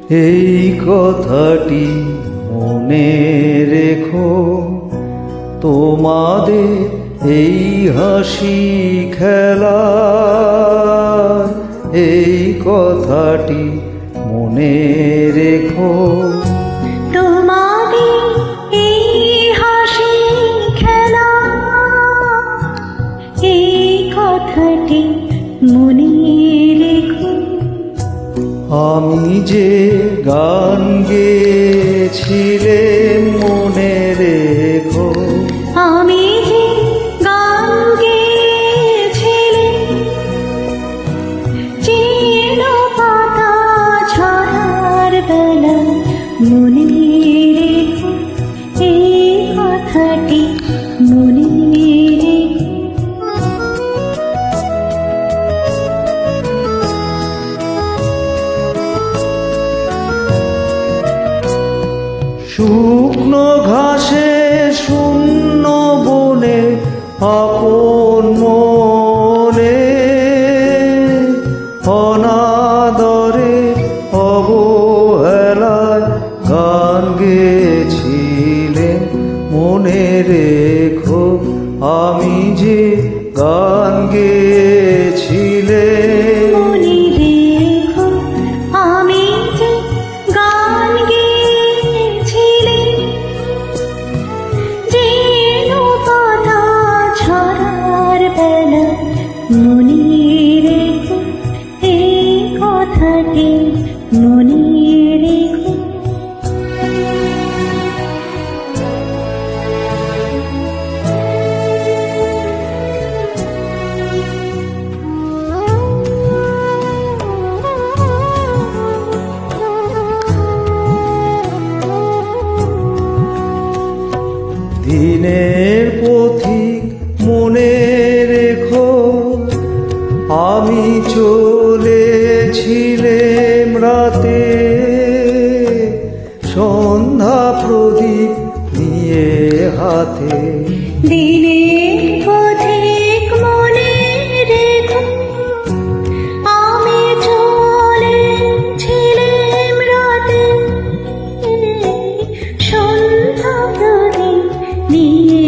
এই কথাটি মনে রেখো, তোমাদের এই হাসি খেলা, এই কথাটি মনে রেখো। তোমাদের এই হাসি খেলা, এই কথাটি মনে রেখো। আমি যে গান গেয়েছিলাম মনে রেখো, আমি যে গান গেয়েছিলাম, চেনো পাতা ঝরার বেলা, মনে রেখো এই কথাটি মনে রেখো। শুকনো ঘাসে শূন্য বনে আপন মনে, অনাদরে অবহেলায় গান গেয়েছিলেন মনে রেখো। আমি যে গান গেয়েছিলেন, মনে রেখো আমি যে গান গেয়েছিলাম, যেনো পাতা ঝরার বেলা, মনে রেখো এই কথাটি মনে রেখো। দিনের পথিক মনে রেখো, আমি চলেছিলাম রাতে, সন্ধ্যা প্রদীপ নিয়ে হাতে। দিনের পথিক মনে রেখো, আমি চলেছিলাম রাতে, সন্ধ্যা প্রদীপ নিয়ে